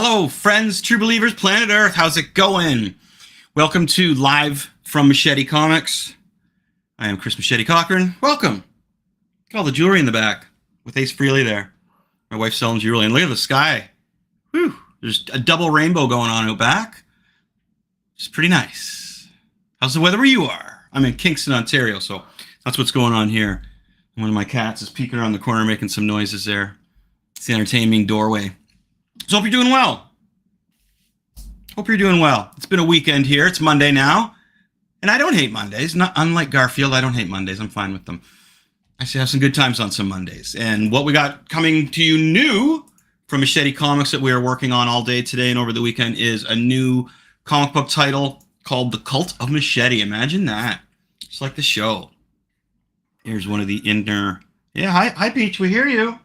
Hello, friends, true believers, planet Earth. How's it going? Welcome to Live from Machete Comics. I am Chris Machete Cochran. Welcome. Look at all the jewelry in the back with Ace Frehley there. My wife's selling jewelry. And look at the sky. Whew. There's a double rainbow going on out back. It's pretty nice. How's the weather where you are? I'm in Kingston, Ontario, so that's what's going on here. One of my cats is peeking around the corner making some noises there. It's the entertaining doorway. So hope you're doing well. Hope you're doing well. It's been a weekend here. It's Monday now. And I don't hate Mondays. Not unlike Garfield, I don't hate Mondays. I'm fine with them. I actually have some good times on some Mondays. And what we got coming to you new from Machete Comics that we are working on all day today and over the weekend is a new comic book title called The Cult of Machete. Imagine that. It's like the show. Here's one of the inner... Yeah, hi Peach, we hear you.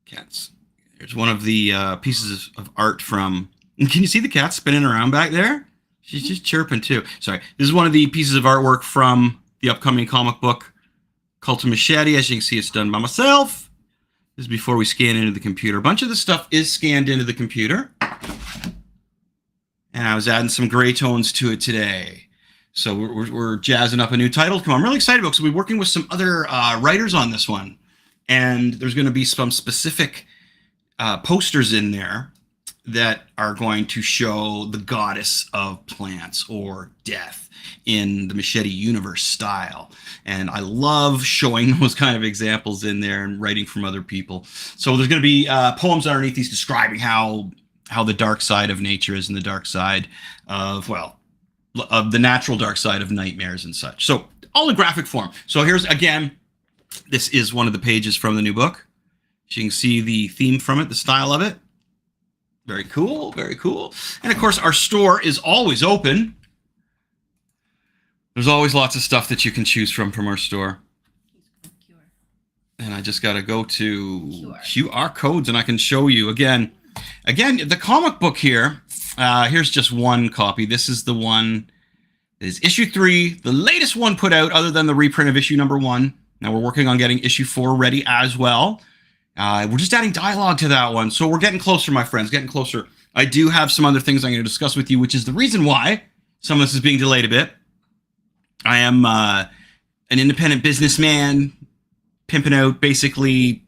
Cats. Here's one of the pieces of art from... Can you see the cat spinning around back there? She's just chirping too. Sorry. This is one of the pieces of artwork from the upcoming comic book Cult of Machete. As you can see, it's done by myself. This is before we scan into the computer. A bunch of the stuff is scanned into the computer. And I was adding some gray tones to it today. So we're jazzing up a new title. Come on, I'm really excited about it because we'll be working with some other writers on this one. And there's going to be some specific posters in there that are going to show the goddess of plants or death in the Machete universe style. And I love showing those kind of examples in there and writing from other people. So there's going to be poems underneath these describing how the dark side of nature is and the dark side of, well, of the natural dark side of nightmares and such. So all in graphic form. So here's, again, this is one of the pages from the new book. You can see the theme from it, the style of it. Very cool, very cool. And of course, our store is always open. There's always lots of stuff that you can choose from our store. And I just got to go to QR codes and I can show you again, the comic book here. Here's just one copy. This is the one that is issue 3, the latest one put out other than the reprint of issue number 1. Now we're working on getting issue 4 ready as well. We're just adding dialogue to that one. So we're getting closer, my friends, getting closer. I do have some other things I'm going to discuss with you, which is the reason why some of this is being delayed a bit. I am an independent businessman, pimping out basically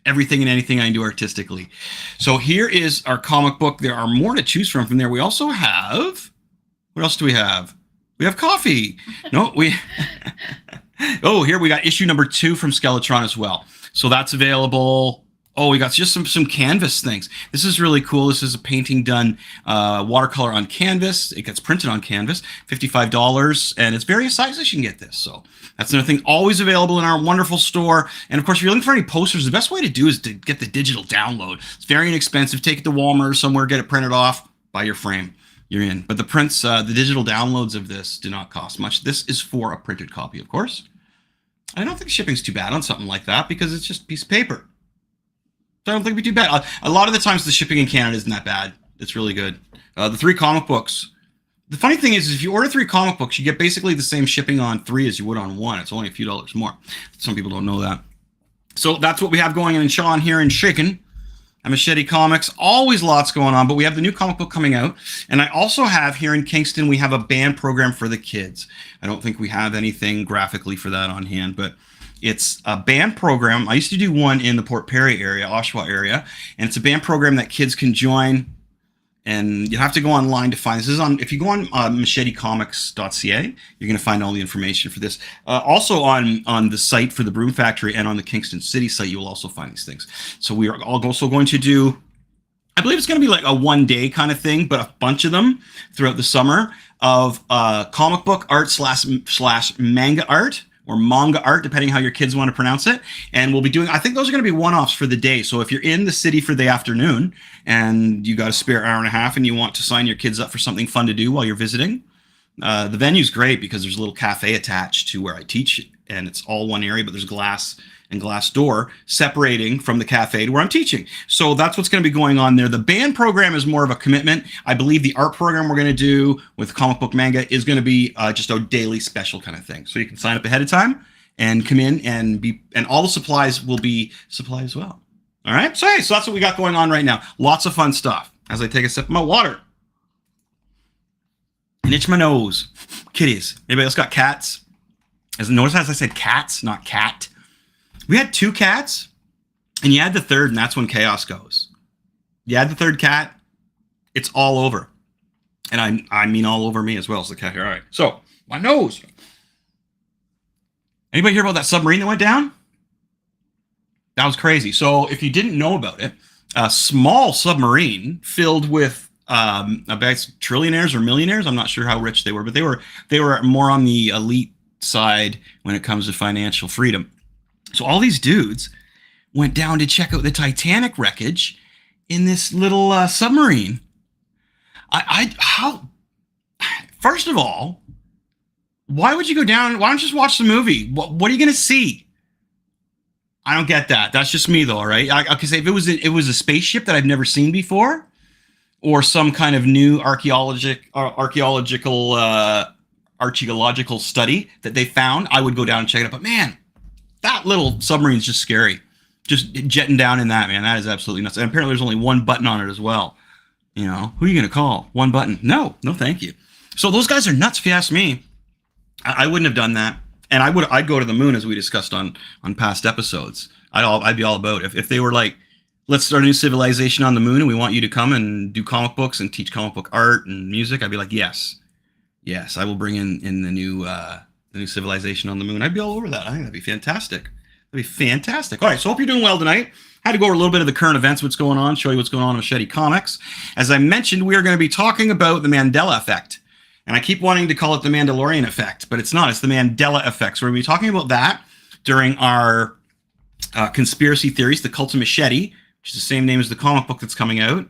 everything and anything I do artistically. So here is our comic book. There are more to choose from there. We also have... What else do we have? We have coffee. No, we... Oh, here we got issue number 2 from Skeletron as well. So that's available. Oh, we got just some canvas things. This is really cool. This is a painting done watercolor on canvas. It gets printed on canvas, $55, and it's various sizes you can get this. So that's another thing always available in our wonderful store. And of course, if you're looking for any posters, the best way to do is to get the digital download. It's very inexpensive. Take it to Walmart or somewhere, get it printed off, buy your frame. You're in. But the prints, the digital downloads of this do not cost much. This is for a printed copy, of course. I don't think shipping's too bad on something like that because it's just a piece of paper. So I don't think it'd be too bad. A lot of the times the shipping in Canada isn't that bad. It's really good. The 3 comic books. The funny thing is if you order 3 comic books, you get basically the same shipping on 3 as you would on 1. It's only a few dollars more. Some people don't know that. So that's what we have going in Sean here in Shaken. at Machete Comics. Always lots going on, but we have the new comic book coming out. And I also have here in Kingston, we have a band program for the kids. I don't think we have anything graphically for that on hand, but it's a band program. I used to do one in the Port Perry area, Oshawa area, and it's a band program that kids can join. And you have to go online to find this. This is on, if you go on machetecomics.ca, you're going to find all the information for this. Also on the site for the Broom Factory and on the Kingston City site, you will also find these things. So we are also going to do, I believe it's going to be like a one-day kind of thing, but a bunch of them throughout the summer of comic book art slash manga art, or manga art, depending how your kids want to pronounce it. And we'll be doing, I think those are going to be one-offs for the day. So if you're in the city for the afternoon and you got a spare hour and a half and you want to sign your kids up for something fun to do while you're visiting, the venue's great because there's a little cafe attached to where I teach, and it's all one area, but there's glass and glass door separating from the cafe to where I'm teaching. So that's what's going to be going on there. The band program is more of a commitment. I believe the art program we're going to do with comic book manga is going to be just a daily special kind of thing. So you can sign up ahead of time and come in and all the supplies will be supplied as well. All right. So, hey, so that's what we got going on right now. Lots of fun stuff. as I take a sip of my water and itch my nose. Kitties. Anybody else got cats? Notice as I said cats, not cat. We had 2 cats, and you add the third, and that's when chaos goes. You add the third cat, it's all over. And I mean all over me as well as the cat here. All right. So, my nose. Anybody hear about that submarine that went down? That was crazy. So, if you didn't know about it, a small submarine filled with I bet trillionaires or millionaires. I'm not sure how rich they were, but they were more on the elite side when it comes to financial freedom. So all these dudes went down to check out the Titanic wreckage in this little submarine. First of all, why would you go down? Why don't you just watch the movie? What are you going to see? I don't get that. That's just me, though, right? Because if it was a spaceship that I've never seen before, or some kind of new archaeological study that they found, I would go down and check it out. But man, that little submarine is just scary. Just jetting down in that, man, that is absolutely nuts. And apparently there's only one button on it as well. You know, who are you going to call? One button. No, thank you. So those guys are nuts, if you ask me. I wouldn't have done that. And I'd go to the moon, as we discussed on past episodes. I'd be all about it. If they were like, let's start a new civilization on the moon and we want you to come and do comic books and teach comic book art and music, I'd be like, yes, I will bring in the new civilization on the moon. I'd be all over that. I think that'd be fantastic. All right, so hope you're doing well tonight. I had to go over a little bit of the current events, what's going on, show you what's going on in Machete Comics. As I mentioned, we are going to be talking about the Mandela effect. And I keep wanting to call it the Mandalorian effect, but it's not. It's the Mandela effect. So we're going to be talking about that during our conspiracy theories, the Cult of Machete, which is the same name as the comic book that's coming out.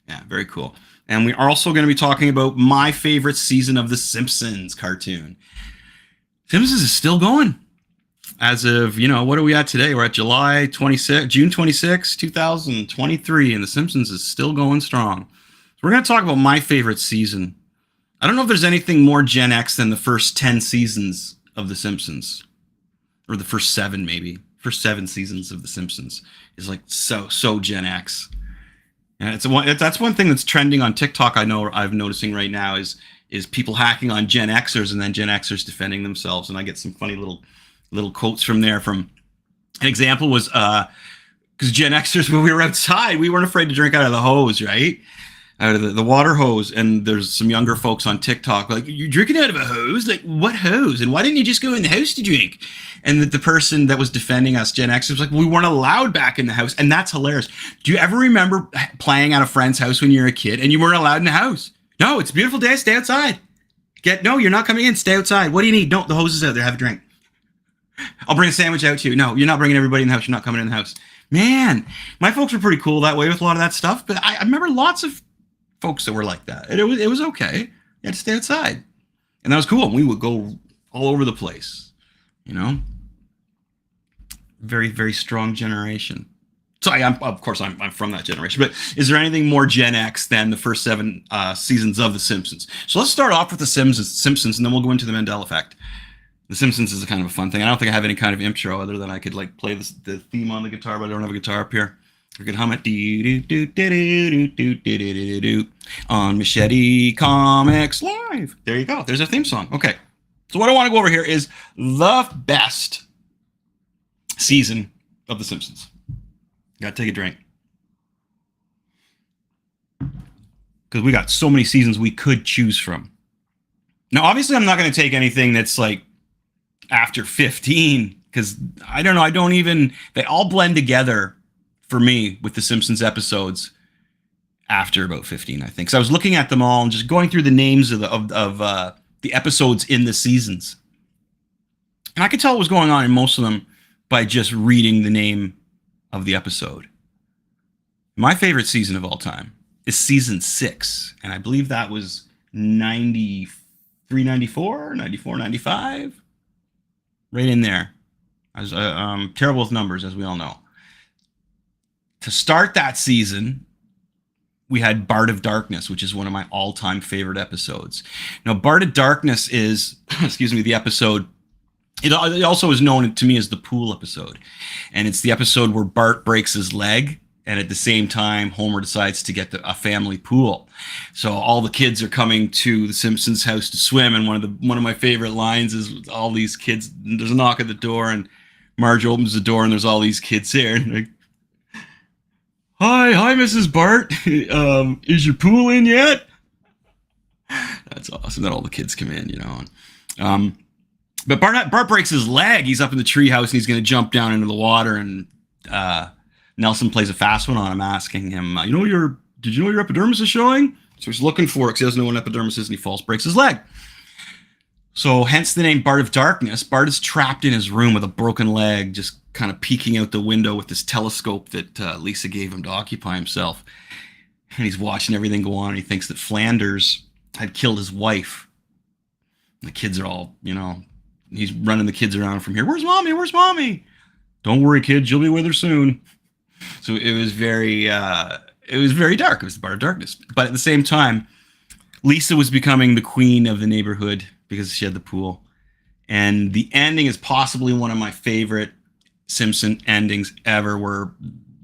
Yeah, very cool. And we are also going to be talking about my favorite season of the Simpsons cartoon. Simpsons is still going. As of, what are we at today? We're at June 26, 2023, and the Simpsons is still going strong. So we're going to talk about my favorite season. I don't know if there's anything more Gen X than the first 10 seasons of the Simpsons. Or the first 7, maybe. First 7 seasons of the Simpsons is like so Gen X. And that's one thing that's trending on TikTok. I'm noticing right now is people hacking on Gen Xers and then Gen Xers defending themselves. And I get some funny little quotes from there. From an example was because Gen Xers, when we were outside, we weren't afraid to drink out of the hose, right? Out of the water hose. And there's some younger folks on TikTok like, you're drinking out of a hose? Like, what hose? And why didn't you just go in the house to drink? And the person that was defending us, Gen X, was like, we weren't allowed back in the house. And that's hilarious. Do you ever remember playing at a friend's house when you were a kid and you weren't allowed in the house? No, it's a beautiful day. Stay outside. No, you're not coming in. Stay outside. What do you need? Don't. The hose is out there. Have a drink. I'll bring a sandwich out to you. No, you're not bringing everybody in the house. You're not coming in the house. Man, my folks were pretty cool that way with a lot of that stuff. But I remember lots of folks that were like that. And it was okay. You had to stay outside. And that was cool. And we would go all over the place. Very, very strong generation. So I'm from that generation. But is there anything more Gen X than the first 7 seasons of The Simpsons? So let's start off with The Simpsons, and then we'll go into the Mandela effect. The Simpsons is a kind of a fun thing. I don't think I have any kind of intro other than I could play the theme on the guitar, but I don't have a guitar up here. I can hum it. On Machete Comics Live. There you go. There's a theme song. Okay. So what I want to go over here is the best season of The Simpsons. Gotta take a drink. Because we got so many seasons we could choose from. Now, obviously, I'm not going to take anything that's like after 15, because I don't know. They all blend together for me with the Simpsons episodes after about 15, I think. So I was looking at them all and just going through the names of the episodes in the seasons. And I could tell what was going on in most of them by just reading the name of the episode. My favorite season of all time is season 6. And I believe that was 93, 94, 94, 95. Right in there. I was terrible with numbers, as we all know. To start that season, we had Bart of Darkness, which is one of my all-time favorite episodes. Now, Bart of Darkness is, the episode. It also is known to me as the pool episode. And it's the episode where Bart breaks his leg And at the same time, Homer decides to get a family pool. So all the kids are coming to the Simpsons house to swim. And one of my favorite lines is all these kids. There's a knock at the door, and Marge opens the door, and there's all these kids there. And like, hi, Mrs. Bart. Is your pool in yet? That's awesome. That all the kids come in, But Bart breaks his leg. He's up in the treehouse, and he's going to jump down into the water, and Nelson plays a fast one on him, asking him, did you know your epidermis is showing? So he's looking for it because he doesn't know what epidermis is, and he falls, breaks his leg. So hence the name Bart of Darkness. Bart is trapped in his room with a broken leg, just kind of peeking out the window with this telescope that Lisa gave him to occupy himself. And he's watching everything go on, and he thinks that Flanders had killed his wife. And the kids are all, he's running the kids around from here. Where's mommy? Where's mommy? Don't worry, kids. You'll be with her soon. So it was very dark. It was the Bart of Darkness. But at the same time, Lisa was becoming the queen of the neighborhood because she had the pool. And the ending is possibly one of my favorite Simpson endings ever, where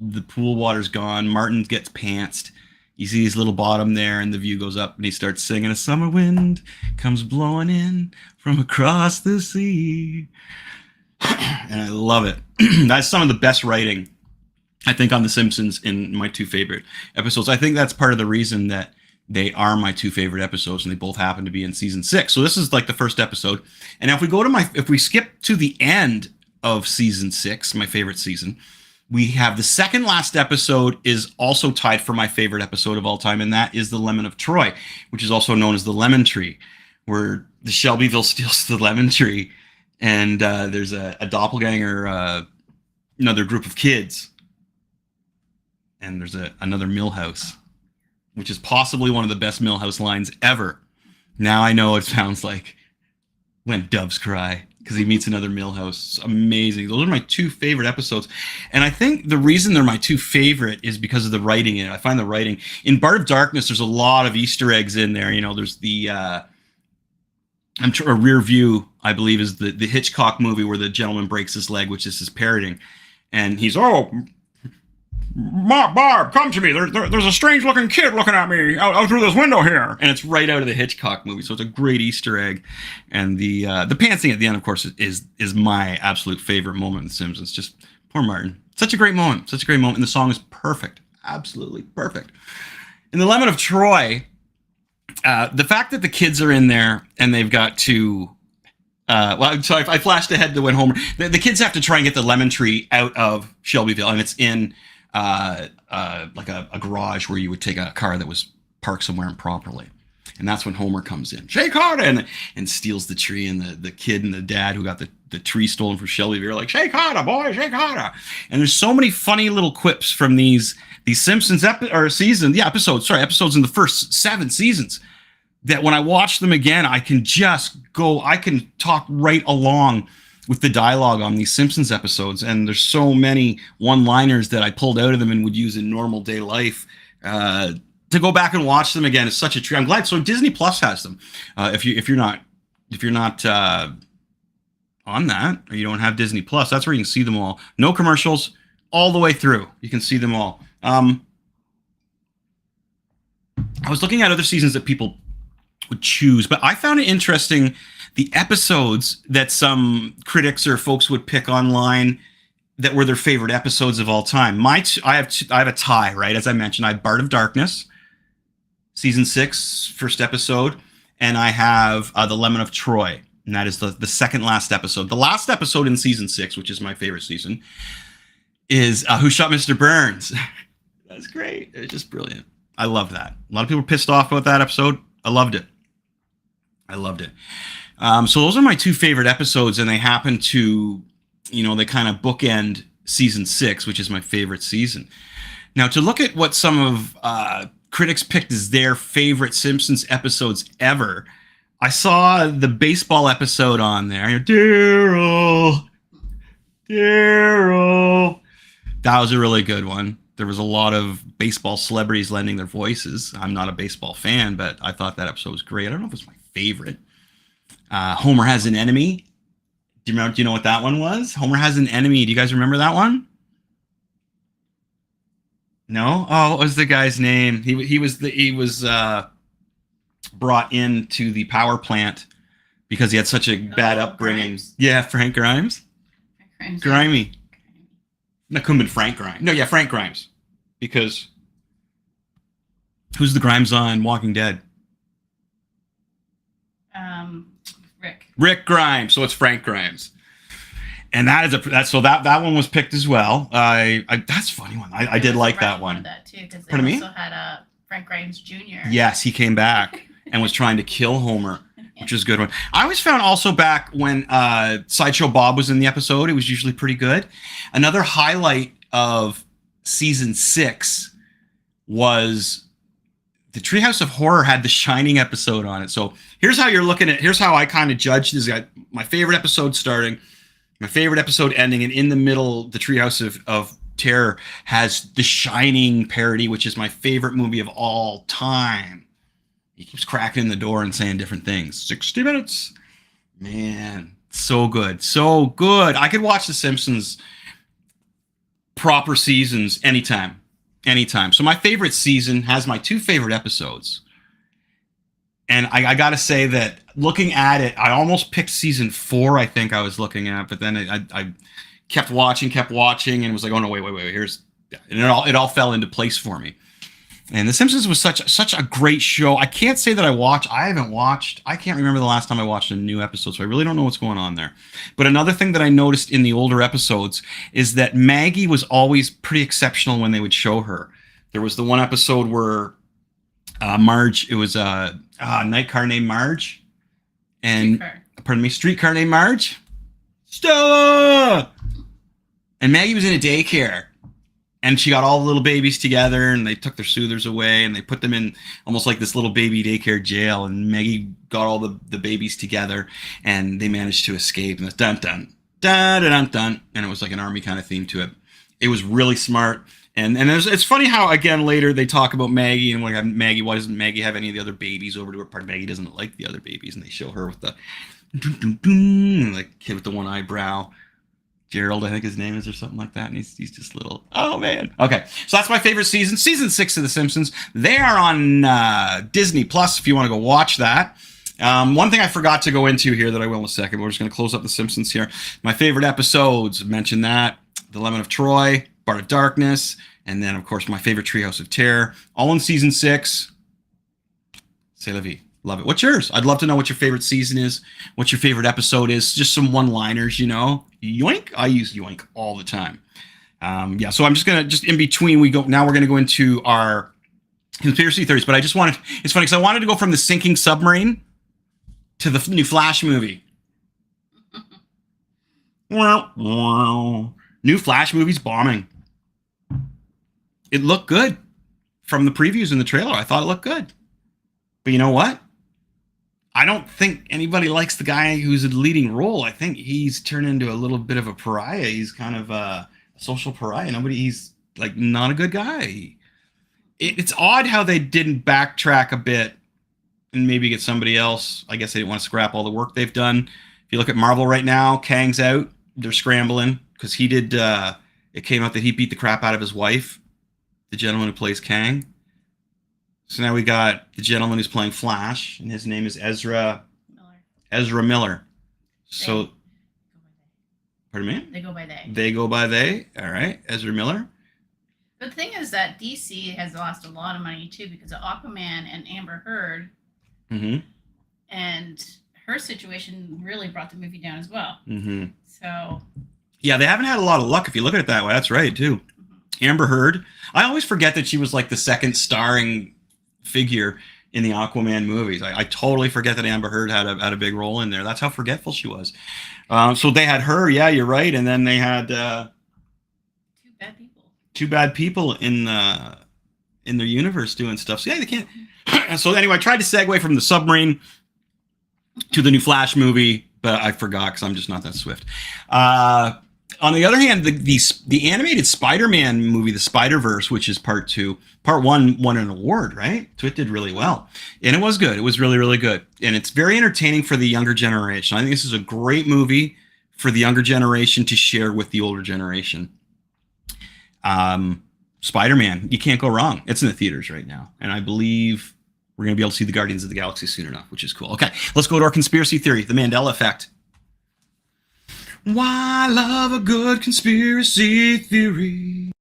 the pool water's gone. Martin gets pantsed. You see his little bottom there, and the view goes up, and he starts singing, "A summer wind comes blowing in from across the sea." And I love it. That's some of the best writing, I think, on The Simpsons in my two favorite episodes. I think that's part of the reason that they are my two favorite episodes, and they both happen to be in season 6. So this is like the first episode. And now if we skip to the end of season 6, my favorite season, we have the second last episode is also tied for my favorite episode of all time, and that is The Lemon of Troy, which is also known as the Lemon Tree, where the Shelbyville steals the lemon tree, and there's a doppelganger, another group of kids, and there's another Millhouse, which is possibly one of the best Millhouse lines ever. Now I know it sounds like When Doves Cry, because he meets another Millhouse. It's amazing. Those are my two favorite episodes. And I think the reason they're my two favorite is because of the writing in it. I find the writing in Bart of Darkness, there's a lot of Easter eggs in there. There's the a Rear View, I believe, is the Hitchcock movie where the gentleman breaks his leg, which is his parroting. And he's, Barb, come to me. There's a strange-looking kid looking at me out through this window here. And it's right out of the Hitchcock movie, so it's a great Easter egg. And the pantsing at the end, of course, is my absolute favorite moment in The Simpsons. Just poor Martin. Such a great moment. And the song is perfect. Absolutely perfect. In The Lemon of Troy, the fact that the kids are in there and they've got to... I'm sorry, I flashed ahead to when Homer... The kids have to try and get the lemon tree out of Shelbyville, and it's in... like a garage where you would take a car that was parked somewhere improperly. And that's when Homer comes in. Shake harder! And steals the tree, and the kid and the dad who got the tree stolen from Shelbyville are like, shake harder, boy, shake harder! And there's so many funny little quips from these Simpsons episodes in the first 7 seasons that when I watch them again, I can talk right along with the dialogue on these Simpsons episodes, and there's so many one-liners that I pulled out of them and would use in normal day life. To go back and watch them again is such a treat. I'm glad. So Disney Plus has them. If you're not on that, or you don't have Disney Plus, that's where you can see them all. No commercials, all the way through. You can see them all. I was looking at other seasons that people would choose, but I found it interesting the episodes that some critics or folks would pick online that were their favorite episodes of all time. I have a tie, right? As I mentioned, I have Bart of Darkness, season 6, first episode, and I have The Lemon of Troy, and that is the second last episode. The last episode in season 6, which is my favorite season, is Who Shot Mr. Burns? That's great. It's just brilliant. I love that. A lot of people were pissed off about that episode. I loved it. So those are my two favorite episodes, and they happen to, they kind of bookend season 6, which is my favorite season. Now, to look at what some of critics picked as their favorite Simpsons episodes ever, I saw the baseball episode on there. Daryl. That was a really good one. There was a lot of baseball celebrities lending their voices. I'm not a baseball fan, but I thought that episode was great. I don't know if it's my favorite. Homer Has an Enemy. Do you know what that one was? Homer Has an Enemy. Do you guys remember that one? No? Oh, what was the guy's name? He was brought into the power plant because he had such a bad upbringing. Grimes? Yeah, Frank Grimes. Grimes. Grimy. That couldn't have been Frank Grimes. No, yeah, Frank Grimes. Because who's the Grimes on Walking Dead? Rick. Rick Grimes. So it's Frank Grimes. And that one was picked as well. That's a funny one. I did like that one. That too, because they Pardon me? also had Frank Grimes Jr. Yes, he came back and was trying to kill Homer, which was a good one. I always found also back when Sideshow Bob was in the episode, it was usually pretty good. Another highlight of season 6 was the Treehouse of Horror had the Shining episode on it. So here's how you're looking at. Here's how I kind of judge this guy. My favorite episode starting. My favorite episode ending, and in the middle, the Treehouse of Terror has The Shining parody, which is my favorite movie of all time. He keeps cracking the door and saying different things. 60 minutes. Man, so good. So good. I could watch The Simpsons proper seasons anytime. Anytime. So my favorite season has my 2 favorite episodes. And I got to say that looking at it, I almost picked season 4, I think I was looking at, but then I kept watching, and was like, oh no, wait, here's, and it all fell into place for me. And The Simpsons was such a great show. I can't say that I can't remember the last time I watched a new episode, so I really don't know what's going on there. But another thing that I noticed in the older episodes is that Maggie was always pretty exceptional when they would show her. There was the one episode where Marge, it was a Nightcar Named Marge, and Streetcar Named Marge, Stella, and Maggie was in a daycare, and she got all the little babies together, and they took their soothers away, and they put them in almost like this little baby daycare jail, and Maggie got all the babies together, and they managed to escape, and it's dun dun dun dun dun, and it was like an army kind of theme to it. It was really smart. And it's funny how, again, later they talk about Maggie and Maggie, why doesn't Maggie have any of the other babies over to her part? Maggie doesn't like the other babies, and they show her with the like kid with the one eyebrow. Gerald, I think his name is, or something like that. And he's just little. Oh, man. Okay. So that's my favorite season. Season 6 of The Simpsons. They are on Disney Plus if you want to go watch that. One thing I forgot to go into here that I will in a second. We're just going to close up The Simpsons here. My favorite episodes, mentioned that. The Lemon of Troy, Bart of Darkness, and then, of course, my favorite Treehouse of Terror. All in season 6. C'est la vie. Love it. What's yours? I'd love to know what your favorite season is, what your favorite episode is. Just some one-liners, you know. Yoink. I use yoink all the time. Yeah, so I'm just in between, now we're going to go into our conspiracy theories, but it's funny because I wanted to go from the sinking submarine to the new Flash movie. New Flash movie's bombing. It looked good from the previews and the trailer. I thought it looked good. But you know what? I don't think anybody likes the guy who's in the leading role. I think he's turned into a little bit of a pariah. He's kind of a social pariah. He's like not a good guy. It's odd how they didn't backtrack a bit and maybe get somebody else. I guess they didn't want to scrap all the work they've done. If you look at Marvel right now, Kang's out. They're scrambling because he did. It came out that he beat the crap out of his wife, the gentleman who plays Kang. So now we got the gentleman who's playing Flash, and his name is Ezra Miller. So, pardon me? They go by they. They go by they. All right, Ezra Miller. But the thing is that DC has lost a lot of money too because of Aquaman and Amber Heard. Mm-hmm. And her situation really brought the movie down as well. Mm-hmm. So. Yeah, they haven't had a lot of luck if you look at it that way. That's right too. Mm-hmm. Amber Heard. I always forget that she was like the second starring figure in the Aquaman movies. I totally forget that Amber Heard had a big role in there. That's how forgetful she was. So they had her, yeah, you're right, and then they had two bad people in their universe doing stuff. So yeah, they can't. So anyway, I tried to segue from the submarine to the new Flash movie, but I forgot because I'm just not that swift. On the other hand, the animated Spider-Man movie, The Spider-Verse, which is part 2, part 1 won an award, right? So it did really well. And it was good. It was really, really good. And it's very entertaining for the younger generation. I think this is a great movie for the younger generation to share with the older generation. Spider-Man. You can't go wrong. It's in the theaters right now. And I believe we're going to be able to see the Guardians of the Galaxy soon enough, which is cool. Okay, let's go to our conspiracy theory, the Mandela effect. Why love a good conspiracy theory?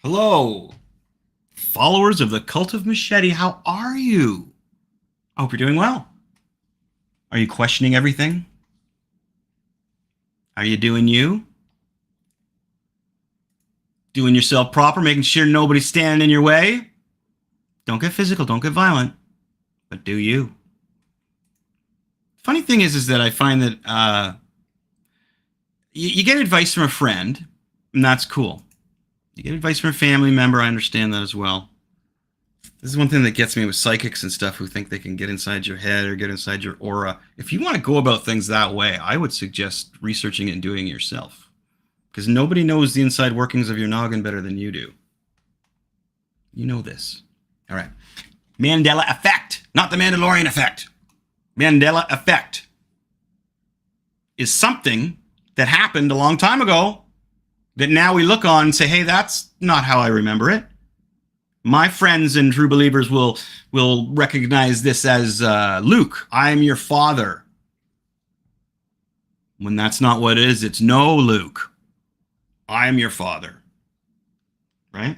Hello, followers of the Cult of Machete. How are you? I hope you're doing well. Are you questioning everything? Are you doing you? Doing yourself proper, making sure nobody's standing in your way? Don't get physical, don't get violent, but do you. Funny thing is that I find that you get advice from a friend, and that's cool. You get advice from a family member, I understand that as well. This is one thing that gets me with psychics and stuff who think they can get inside your head or get inside your aura. If you want to go about things that way, I would suggest researching it and doing it yourself. Because nobody knows the inside workings of your noggin better than you do. You know this. All right. Mandela effect, not the Mandalorian effect. Mandela effect is something that happened a long time ago that now we look on and say, hey, that's not how I remember it. My friends and true believers will recognize this as Luke, I am your father. When that's not what it is, it's no, Luke, I am your father. Right?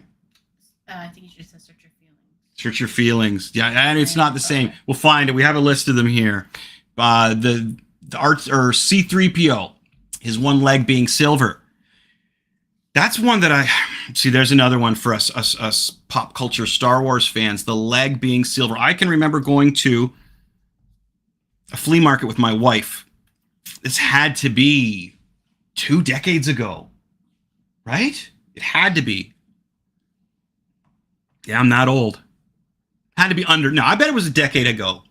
I think you should say search your feelings. Search your feelings. Yeah, and it's not the same. We'll find it. We have a list of them here. The arts or C-3PO, his one leg being silver. That's one that I see. There's another one for us pop culture Star Wars fans. The leg being silver. I can remember going to a flea market with my wife. This had to be 2 decades ago, right? It had to be. Yeah, I'm not old. Had to be under. No, I bet it was a decade ago.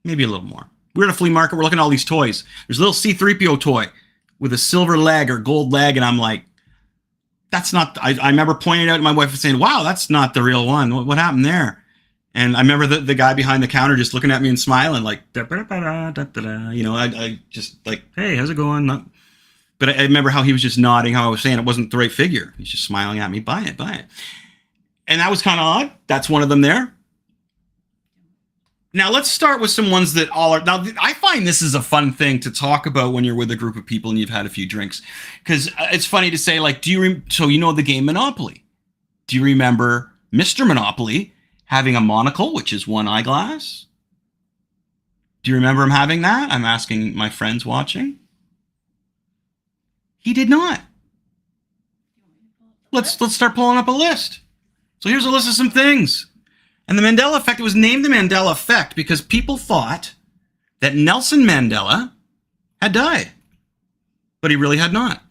Maybe a little more. We're at a flea market. We're looking at all these toys. There's a little C-3PO toy with a silver leg or gold leg, and I'm like, that's not. I remember pointing out to my wife and saying, wow, that's not the real one. What happened there? And I remember the guy behind the counter just looking at me and smiling like, you know, I just like, hey, how's it going? But I remember how he was just nodding, how I was saying it wasn't the right figure. He's just smiling at me, buy it, buy it. And that was kind of odd. That's one of them there. Now, let's start with some ones that all are... Now, I find this is a fun thing to talk about when you're with a group of people and you've had a few drinks. Because it's funny to say, like, so you know the game Monopoly. Do you remember Mr. Monopoly having a monocle, which is one eyeglass? Do you remember him having that? I'm asking my friends watching. He did not. Let's start pulling up a list. So here's a list of some things. And the Mandela effect, it was named the Mandela effect because people thought that Nelson Mandela had died, but he really had not.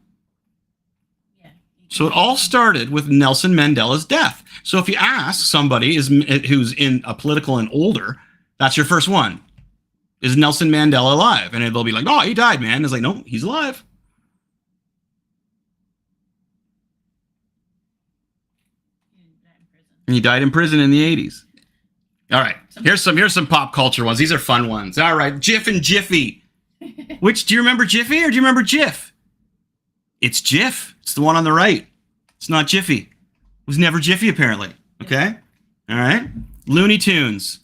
Yeah. So it all started with Nelson Mandela's death. So if you ask somebody who's in a political and older, that's your first one. Is Nelson Mandela alive? And they'll be like, oh, he died, man. It's like, no, he's alive. He died in prison in the 80s. All right, here's some pop culture ones. These are fun ones. All right, Jif and Jiffy. Which, do you remember Jiffy or do you remember Jif? It's Jif. It's the one on the right. It's not Jiffy. It was never Jiffy, apparently. Okay? All right. Looney Tunes.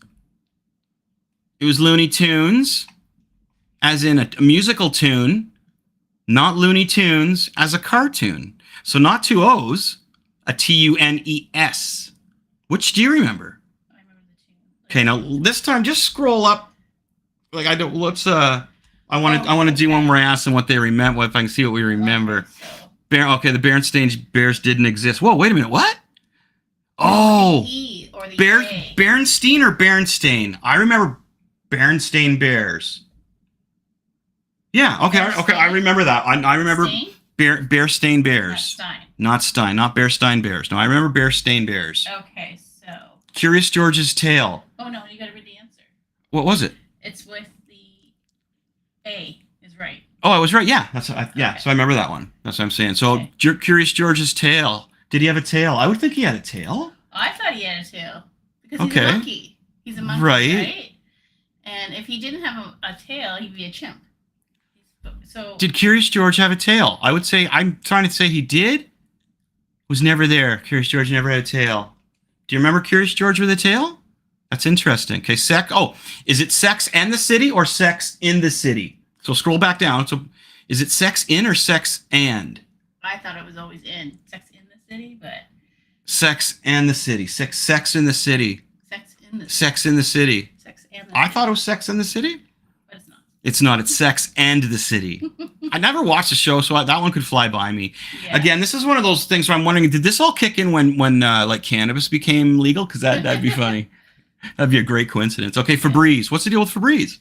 It was Looney Tunes, as in a musical tune, not Looney Tunes as a cartoon. So not 2 O's, a Tunes. Which do you remember? Okay, now this time just scroll up. Like I don't. Let's. I want to do one where I ask them what they remember. If I can see what we remember. Okay, the Berenstain Bears didn't exist. Whoa, wait a minute. What? Oh, Berenstein or Berenstain? I remember Berenstain Bears. Yeah. Okay. Okay. I remember that. I remember Stain? Bear Stain Not Bears. Stein. Not Stein. Not Bear Stein Bears. No, I remember Bear Stain Bears. Okay, so. Curious George's Tale. Oh no, you gotta read the answer. What was it? It's with the A is right. Oh, I was right. Yeah. Yeah. Okay. So I remember that one. That's what I'm saying. So Okay. Curious George's Tale. Did he have a tail? I would think he had a tail. I thought he had a tail because he's Okay. a monkey. He's a monkey, Right. right? And if he didn't have a tail, he'd be a chimp. So Did Curious George have a tail? I would say, I'm trying to say he did. Was never there. Curious George never had a tail. Do you remember Curious George with a tail? That's interesting. Okay, is it Sex and the City or Sex in the City? So scroll back down. So is it Sex in or Sex and? I thought it was always in Sex in the City, but Sex and the City. Sex in the City. Sex in the Sex in the City. Sex and the I City. thought it was Sex in the City. But it's not. It's not. It's Sex and the City. I never watched the show, so that one could fly by me. Yeah. Again, this is one of those things where I'm wondering, did this all kick in when like cannabis became legal? Because that'd be funny. That'd be a great coincidence. Okay, Febreze. What's the deal with Febreze?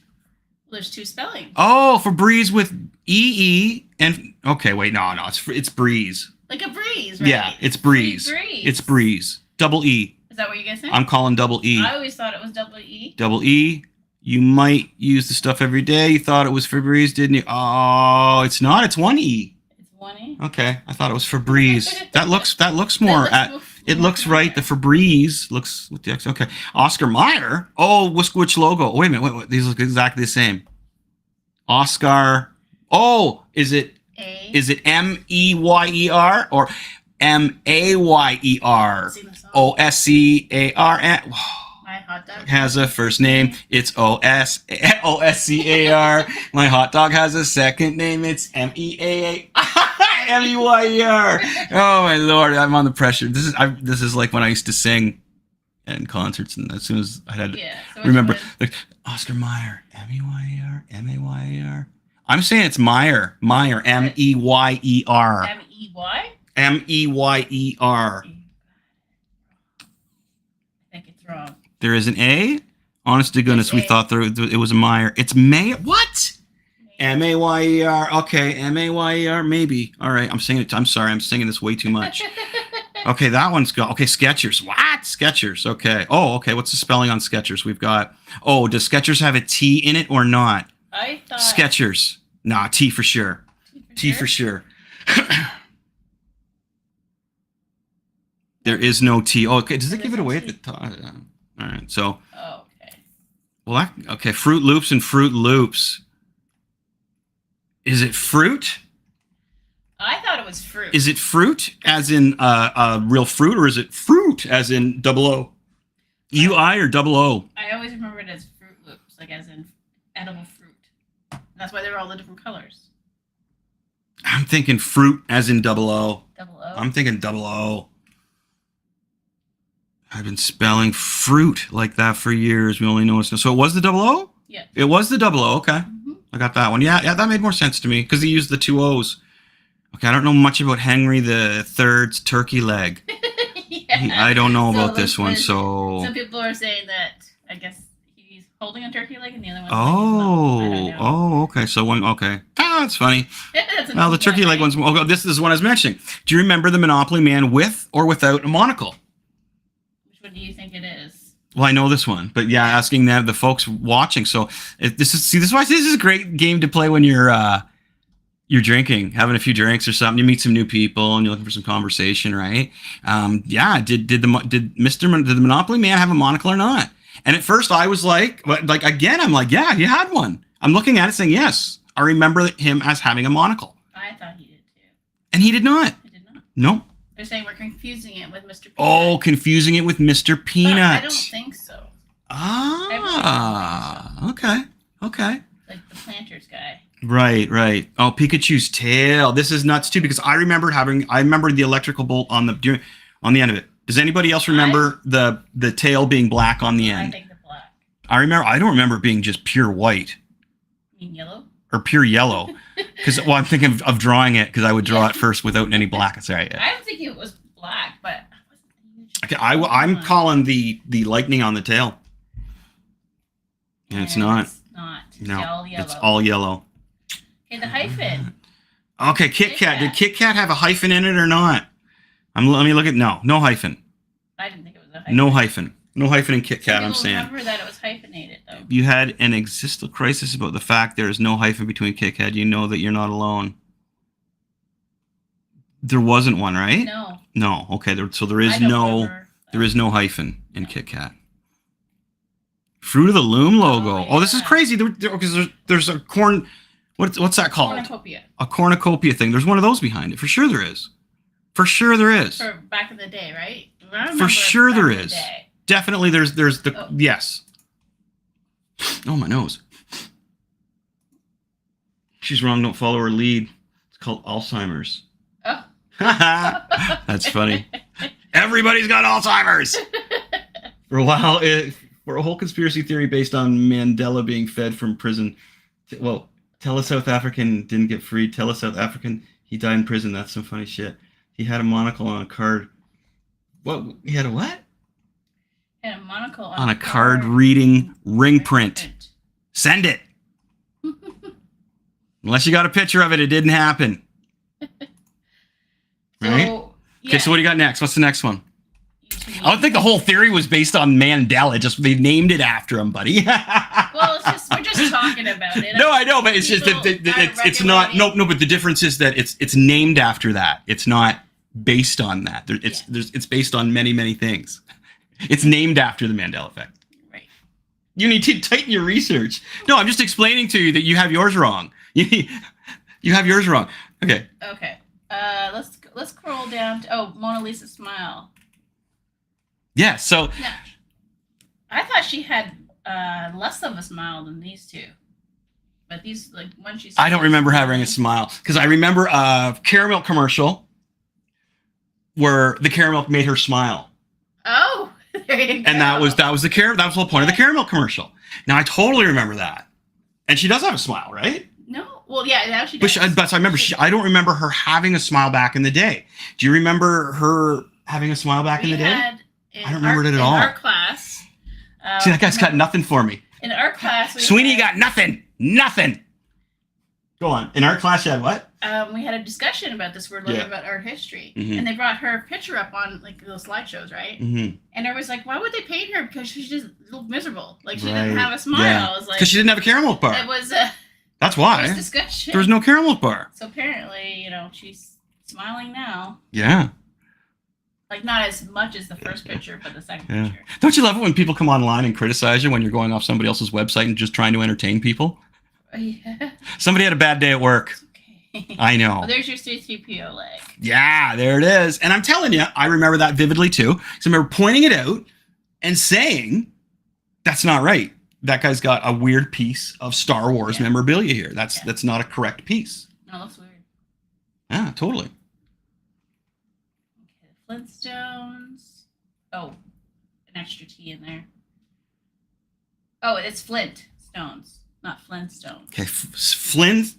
There's two spellings. Oh, Febreze with EE and okay, wait, no, it's Breeze. Like a breeze, right? Yeah, it's Breeze. Breeze. It's Breeze. Double E. Is that what you guys think? I'm calling double E. I always thought it was double E. Double E. You might use the stuff every day. You thought it was Febreze, didn't you? Oh, it's not. It's one E. It's one E. Okay, I thought it was Febreze. that looks more at. It looks right. The Febreze looks with the X. Okay, Oscar Mayer. Oh, which logo? Oh, wait a minute. Wait. These look exactly the same. Oscar. Oh, is it MEYER or MAYER? OSCAR. My hot dog Has a first name. It's OSCAR. My hot dog has a second name. It's MEYER. Oh my lord, I'm on the pressure. This is like when I used to sing in concerts, and as soon as I had to remember, like Oscar Mayer, MEYER, MAYER. I'm saying it's Meyer, MEYER. MEY? MEYER. I think it's wrong. There is an A. Honest to goodness, we thought it was a Meyer. It's May. What? MAYER. Okay, MAYER. Maybe. All right. I'm singing it. I'm sorry. I'm singing this way too much. Okay, that one's go. Okay, Skechers. What? Skechers. Okay. Oh, okay. What's the spelling on Skechers? We've got. Oh, does Skechers have a T in it or not? I thought Skechers. Nah, T for sure. T for sure. There is no T. Oh, okay. Does it give it away at the top? All right. So. Oh, okay. Well, okay. Fruit Loops and Fruit Loops. Is it fruit? I thought it was fruit. Is it fruit as in real fruit, or is it fruit as in double O? UI or double O? I always remember it as Fruit Loops, like as in edible fruit. That's why they're all the different colors. I'm thinking fruit as in double O. Double O? I'm thinking double O. I've been spelling fruit like that for years. We only know it's so it was the double O? Yeah. It was the double O. Okay. Mm-hmm. I got that one. Yeah, that made more sense to me because he used the two O's. Okay, I don't know much about Henry III's turkey leg. Yeah. I don't know about this one, so... Some people are saying that, I guess, he's holding a turkey leg and the other one's okay. So one, okay. That's funny. That's Well, the turkey leg one's... Oh, this is one I was mentioning. Do you remember the Monopoly Man with or without a monocle? Which one do you think it is? Well, I know this one, but yeah, asking the folks watching. So this is why this is a great game to play when you're drinking, having a few drinks or something. You meet some new people and you're looking for some conversation, right? Yeah. Did the Monopoly Man have a monocle or not? And at first I was like again, I'm like, yeah, he had one. I'm looking at it saying, yes, I remember him as having a monocle. I thought he did too. And he did not. He did not. Nope. They're saying we're confusing it with Mr. Peanut. Oh, confusing it with Mr. Peanut. I don't think so. Ah, okay. Like the planters guy. Right. Oh, Pikachu's tail. This is nuts too because I remember the electrical bolt on the end of it. Does anybody else remember the tail being black on the end? I think the black. I don't remember it being just pure white. You mean yellow? Or pure yellow. Because I'm thinking of drawing it because I would draw it first without any black. Sorry. I was thinking it was black, but I wasn't huge. Okay, I'm calling the lightning on the tail. And it's not. It's not. It's No, all yellow. it's all yellow. Hey, the hyphen. Okay, Kit Kat. Did Kit Kat have a hyphen in it or not? Let me look at no hyphen. I didn't think it was a hyphen. No hyphen. No hyphen in Kit Kat. Some I'm people saying. remember that it was hyphenated though. You had an existential crisis about the fact there is no hyphen between Kit Kat. You know that you're not alone. There wasn't one, right? No. No. Okay. So there is no hyphen in Kit Kat. Fruit of the Loom logo. Yeah. Oh, this is crazy. Because there's a corn. What's that called? Cornucopia. A cornucopia thing. There's one of those behind it. For sure there is. For sure there is. For back in the day, right? For sure there is. Definitely there's the yes. Oh, my nose. She's wrong. Don't follow her lead. It's called Alzheimer's. Oh. That's funny. Everybody's got Alzheimer's. For a while, for a whole conspiracy theory based on Mandela being fed from prison. Well, tell a South African didn't get freed. Tell a South African he died in prison. That's some funny shit. He had a monocle on a card. What? He had a what? And a monocle on a card reading ring print. Send it. Unless you got a picture of it, it didn't happen. Right? Okay, so what do you got next? What's the next one? I don't think the whole theory was based on Mandela. Just they named it after him, buddy. Well, we're just talking about it. No, I know, but it's just it's not. No, but the difference is that it's named after that. It's not based on that. It's based on many things. It's named after the Mandela effect. Right. You need to tighten your research. No, I'm just explaining to you that you have yours wrong. You have yours wrong. Okay. Okay. Let's scroll down to Mona Lisa's smile. Yeah. So. Now, I thought she had less of a smile than these two, but these when she's. I don't remember having a smile because I remember a caramel commercial where the caramel made her smile. Oh. There you go. And that was the whole point of the caramel commercial. Now I totally remember that, and she does have a smile, right? No, well, yeah, now she does. But I remember I don't remember her having a smile back in the day. Do you remember her having a smile back in the day? I don't remember it at all. In our class. See, that guy's got nothing for me. In our class, Sweeney got nothing. Go on. In our class, you had what? We had a discussion about this. We're learning about art history, and they brought her picture up on those slideshows, right? Mm-hmm. And I was like, "Why would they paint her? Because she just looked miserable. Like she didn't have a smile." Yeah. I was like, because she didn't have a caramel bar. It was. That's why. There was discussion. There was no caramel bar. So apparently, she's smiling now. Yeah. Like not as much as the first picture, but the second picture. Don't you love it when people come online and criticize you when you're going off somebody else's website and just trying to entertain people? Yeah. Somebody had a bad day at work. Okay. I know. Well, there's your C3PO leg. Yeah, there it is. And I'm telling you, I remember that vividly too. So I remember pointing it out and saying, that's not right. That guy's got a weird piece of Star Wars memorabilia here. That's not a correct piece. No, that's weird. Yeah, totally. Okay, Flintstones. Oh, an extra T in there. Oh, it's Flint Stones. Not Flintstones. Okay, Flintstones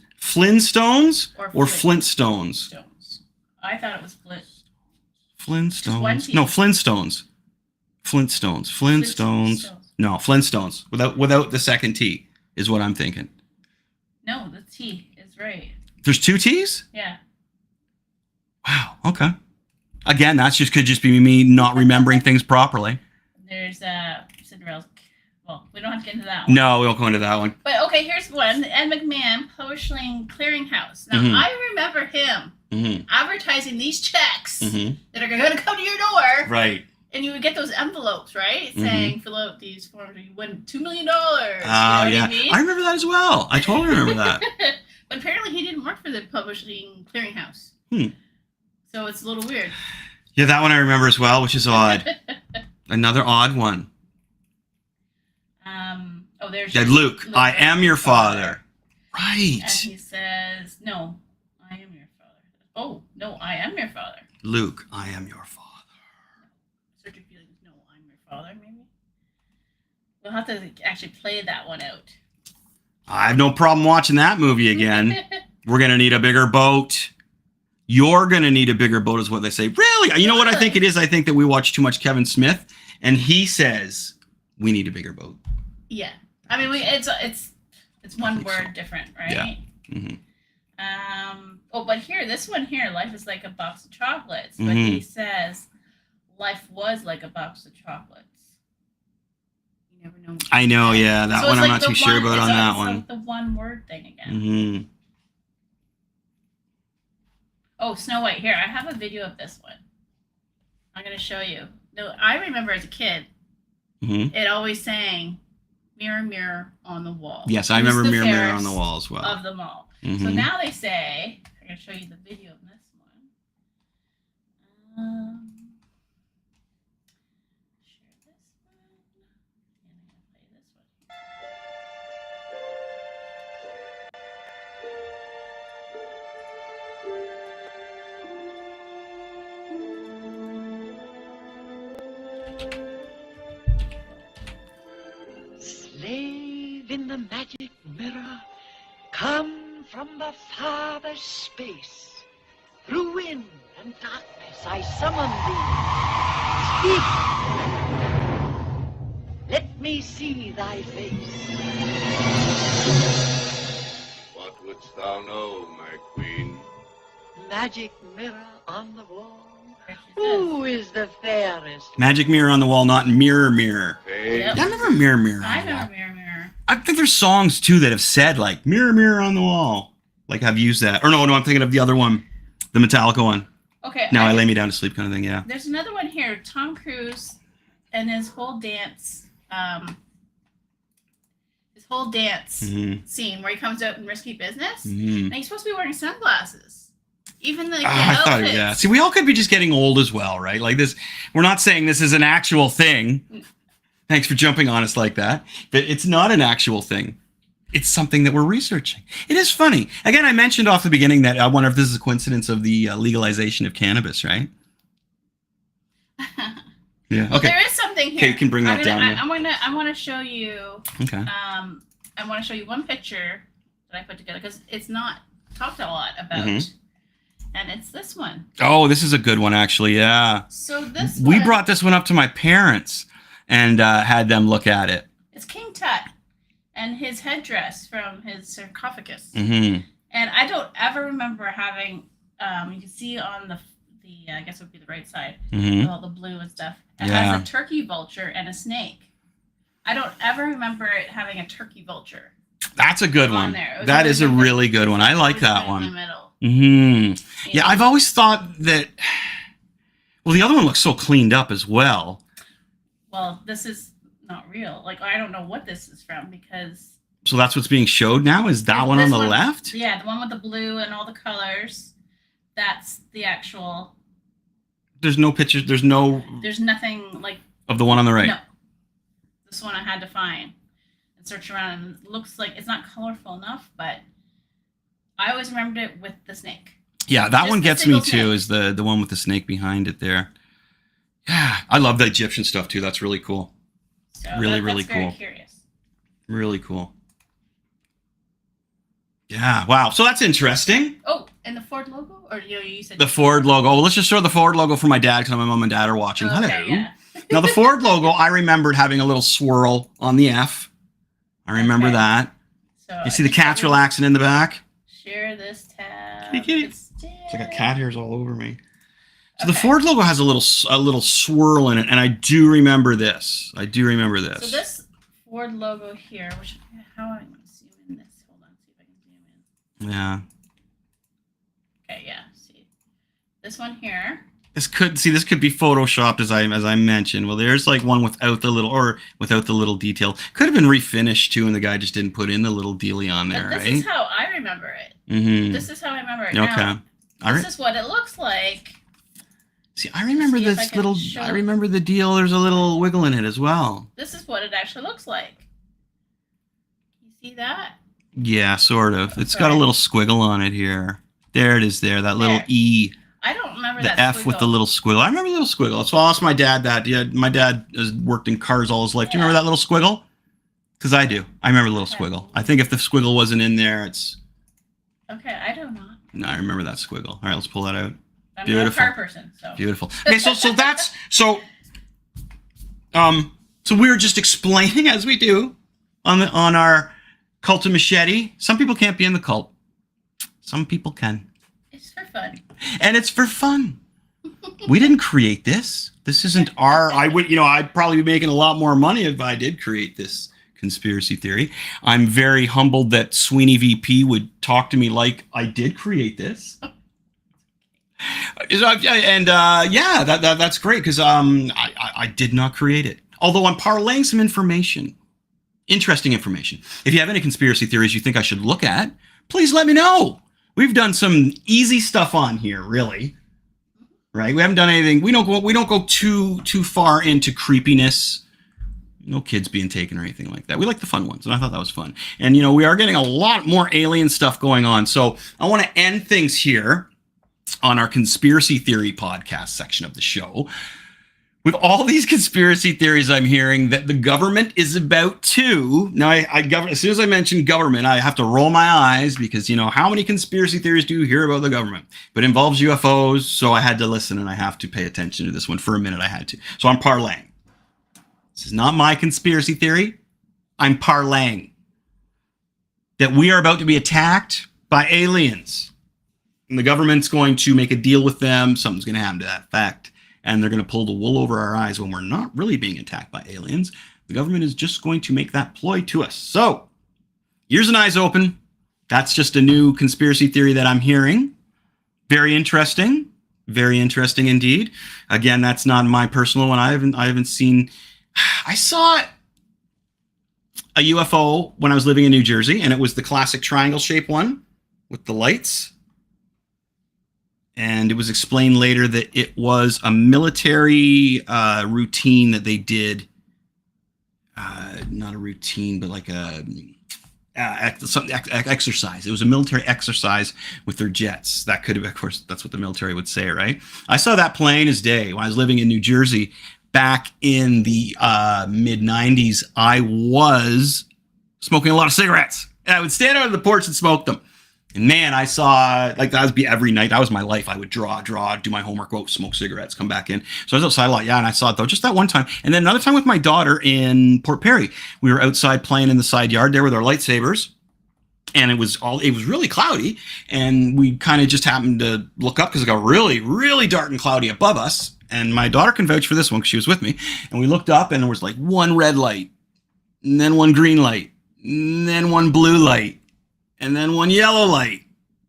or Flintstones? Stones. I thought it was Flint. Flintstones. No, Flintstones. Flintstones. No, Flintstones. Without the second T is what I'm thinking. No, the T is right. There's two T's? Yeah. Wow. Okay. Again, could just be me not remembering things properly. There's Cinderella's. Well, we don't have to get into that one. No, we won't go into that one. But okay, here's one. Ed McMahon, Publishing Clearinghouse. Now, I remember him advertising these checks that are going to come to your door. Right. And you would get those envelopes, right? Saying, fill out these forms or you win $2 million. Oh, yeah. I remember that as well. I totally remember that. But apparently he didn't work for the Publishing Clearinghouse. So it's a little weird. Yeah, that one I remember as well, which is odd. Another odd one. There's Luke, I am your father. Right. And he says, no, I am your father. Oh, no, I am your father. Luke, I am your father. Search your feelings. No, I'm your father, maybe? We'll have to actually play that one out. I have no problem watching that movie again. We're going to need a bigger boat. You're going to need a bigger boat is what they say. Really? You know what I think it is? I think that we watch too much Kevin Smith, and he says we need a bigger boat. Yeah. I mean, it's one word different, right? Yeah. Oh, but here, this one here, life is like a box of chocolates. But he says, life was like a box of chocolates. You never know. I know, yeah. That one I'm not too sure about on that one. Like the one word thing again. Mm-hmm. Oh, Snow White. Here, I have a video of this one. I'm going to show you. No, I remember as a kid, it always sang, mirror, mirror on the wall. Yes, I remember mirror, mirror on the wall as well. Of the mall. So now they say, I'm going to show you the video of this one. Share this one. And I'm going to play this one. Slave in the magic mirror, come from the farthest space. Through wind and darkness I summon thee. Speak. Let me see thy face. What wouldst thou know, my queen? Magic mirror on the wall, who is the fairest? Magic mirror on the wall, not mirror, mirror. Hey. Yep. Yeah, I remember mirror, mirror. I remember mirror, mirror. I think there's songs too that have said like mirror, mirror on the wall. Like I've used that. Or no, I'm thinking of the other one, the Metallica one. Okay. Now I lay me down to sleep kind of thing. Yeah. There's another one here. Tom Cruise and his whole dance. Scene where he comes out in Risky Business, and he's supposed to be wearing sunglasses. Even the outfits. Yeah. See, we all could be just getting old as well, right? Like this, we're not saying this is an actual thing. Thanks for jumping on us like that. But it's not an actual thing. It's something that we're researching. It is funny. Again, I mentioned off the beginning that I wonder if this is a coincidence of the legalization of cannabis, right? Yeah. Well, okay. there is something here. Okay, you can bring that down. I want to show you. Okay. I want to show you one picture that I put together because it's not talked a lot about, and it's this one. Oh, this is a good one, actually. Yeah. So this we brought this one up to my parents and had them look at it. It's King Tut and his headdress from his sarcophagus. Mm-hmm. And I don't ever remember having. You can see on the I guess it would be the right side, with all the blue and stuff. It has a turkey vulture and a snake. I don't ever remember it having a turkey vulture. That's a good one. That is a really good one. I like that one. In the middle. Yeah, I've always thought that. Well, the other one looks so cleaned up as well. Well, this is not real. Like I don't know what this is from because. So that's what's being showed now. Is that one on the left? Yeah, the one with the blue and all the colors. That's the actual. There's no pictures. There's nothing like. Of the one on the right. No. This one I had to find and search around, and it looks like it's not colorful enough, but I always remembered it with the snake. Yeah, that one gets me too. Is the one with the snake behind it there? Yeah, I love the Egyptian stuff too. That's really cool. So really that's cool. Very curious. Really cool. Yeah. Wow. So that's interesting. Oh, and the Ford logo, or you said the Ford logo. Oh, let's just show the Ford logo for my dad because my mom and dad are watching. Okay, hello. Yeah. Now the Ford logo, I remembered having a little swirl on the F. I remember that. So you see the cat's relaxing in the back? Share this tab. It's like a cat hair's all over me. So the Ford logo has a little swirl in it, and I do remember this. So this Ford logo here, which how am I going to zoom in this? Hold on, see if I can zoom in. Yeah. Okay, yeah. See this one here. This could be photoshopped as I mentioned. Well, there's like one without the little detail. Could have been refinished too, and the guy just didn't put in the little dealie on there, but right? This is how I remember it. This is how I remember it. Okay. Now, this is what it looks like. See, I remember this little. I remember the deal. There's a little wiggle in it as well. This is what it actually looks like. You see that? Yeah, sort of. It's got a little squiggle on it here. There it is. There, that little E. I don't remember the that F squiggle. with the little squiggle. I remember the little squiggle. So I asked my dad that. Yeah, my dad has worked in cars all his life. Do you remember that little squiggle? Because I do. I remember the little squiggle. I think if the squiggle wasn't in there, it's. Okay, I don't know. No, I remember that squiggle. All right, let's pull that out. I'm not a car person, so. Beautiful. Okay, so that's so. So we were just explaining as we do on our cult of machete. Some people can't be in the cult. Some people can. It's for fun. And it's for fun. We didn't create this. This isn't our... I'd probably be making a lot more money if I did create this conspiracy theory. I'm very humbled that Sweeney VP would talk to me like I did create this. And that's great because I did not create it. Although I'm parlaying some information. Interesting information. If you have any conspiracy theories you think I should look at, please let me know. We've done some easy stuff on here, really. Right? We haven't done anything. We don't go too far into creepiness. No kids being taken or anything like that. We like the fun ones, and I thought that was fun. And we are getting a lot more alien stuff going on. So I want to end things here on our conspiracy theory podcast section of the show. With all these conspiracy theories I'm hearing that the government is about to... Now, as soon as I mention government, I have to roll my eyes because, how many conspiracy theories do you hear about the government? But it involves UFOs, so I had to listen and I have to pay attention to this one. For a minute, I had to. So I'm parlaying. This is not my conspiracy theory. I'm parlaying that we are about to be attacked by aliens. And the government's going to make a deal with them. Something's going to happen to that fact. And they're going to pull the wool over our eyes when we're not really being attacked by aliens. The government is just going to make that ploy to us. So, ears and eyes open. That's just a new conspiracy theory that I'm hearing. Very interesting. Very interesting indeed. Again, that's not my personal one. I haven't seen... I saw a UFO when I was living in New Jersey, and it was the classic triangle-shaped one with the lights. And it was explained later that it was a military routine that they did. Not a routine, but like some exercise. It was a military exercise with their jets. That could have, of course, that's what the military would say, right? I saw that plain as day when I was living in New Jersey back in the mid-90s. I was smoking a lot of cigarettes. And I would stand out on the porch and smoke them. And man, I saw, that would be every night. That was my life. I would draw, do my homework, go smoke cigarettes, come back in. So I was outside a lot. Yeah, and I saw it, though, just that one time. And then another time with my daughter in Port Perry. We were outside playing in the side yard there with our lightsabers. And it was really cloudy. And we kind of just happened to look up because it got really, really dark and cloudy above us. And my daughter can vouch for this one because she was with me. And we looked up and there was like one red light, and then one green light, and then one blue light. And then one yellow light,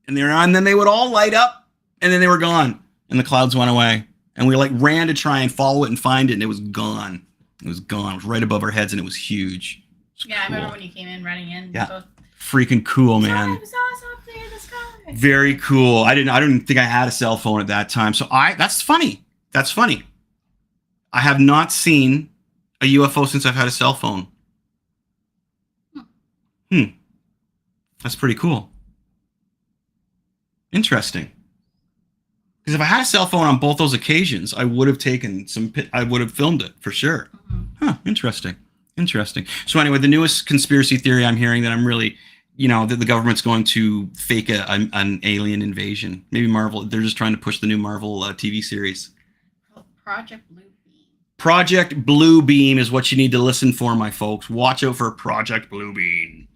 and then they would all light up, and then they were gone, and the clouds went away, and we ran to try and follow it and find it, and it was gone. It was gone. It was right above our heads, and it was huge. It was cool. I remember when you came in running in. Yeah, both... freaking cool, man. I saw something in the sky. Very cool. I didn't think I had a cell phone at that time, so that's funny. That's funny. I have not seen a UFO since I've had a cell phone. That's pretty cool. Interesting. Because if I had a cell phone on both those occasions, I would have I would have filmed it for sure. Mm-hmm. Huh, interesting. So anyway, the newest conspiracy theory I'm hearing that I'm really, that the government's going to fake an alien invasion. Maybe Marvel, they're just trying to push the new Marvel TV series. Project Bluebeam. Project Bluebeam is what you need to listen for, my folks. Watch out for Project Bluebeam.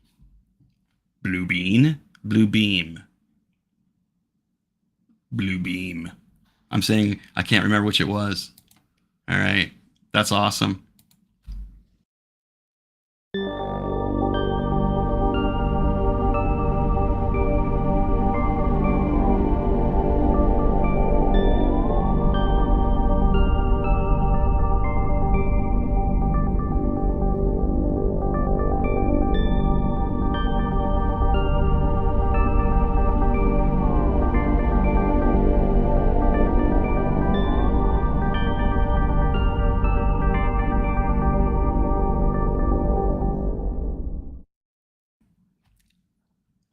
Blue beam. I'm saying I can't remember which it was. All right. That's awesome.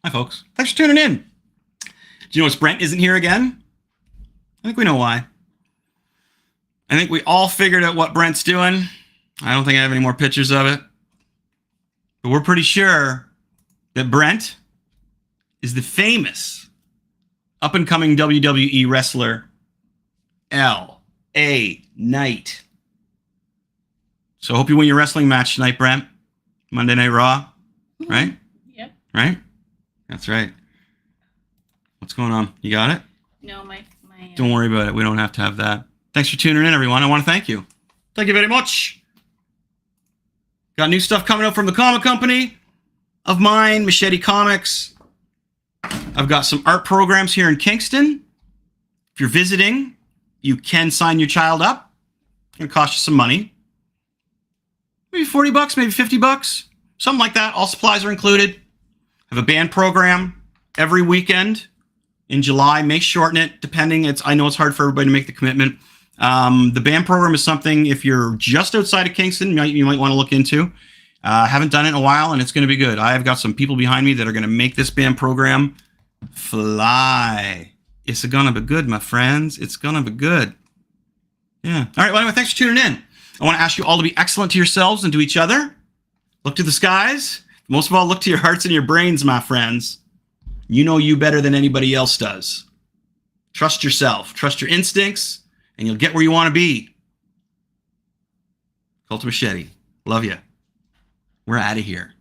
Hi, folks. Thanks for tuning in. Do you notice Brent isn't here again? I think we know why. I think we all figured out what Brent's doing. I don't think I have any more pictures of it. But we're pretty sure that Brent is the famous up-and-coming WWE wrestler L.A. Knight. So I hope you win your wrestling match tonight, Brent. Monday Night Raw. Right? Yep. Right? That's right. What's going on? You got it? No, my. Don't worry about it. We don't have to have that. Thanks for tuning in, everyone. I want to thank you. Thank you very much. Got new stuff coming out from the comic company of mine, Machete Comics. I've got some art programs here in Kingston. If you're visiting, you can sign your child up. It's going to cost you some money. Maybe $40, maybe $50, something like that. All supplies are included. I have a band program every weekend in July. May shorten it, depending. I know it's hard for everybody to make the commitment. The band program is something, if you're just outside of Kingston, you might want to look into. Haven't done it in a while, and it's going to be good. I've got some people behind me that are going to make this band program fly. It's going to be good, my friends. It's going to be good. Yeah. All right. Well, anyway, thanks for tuning in. I want to ask you all to be excellent to yourselves and to each other. Look to the skies. Most of all, look to your hearts and your brains, my friends. You know you better than anybody else does. Trust yourself. Trust your instincts, and you'll get where you want to be. Cult of Machete. Love you. We're out of here.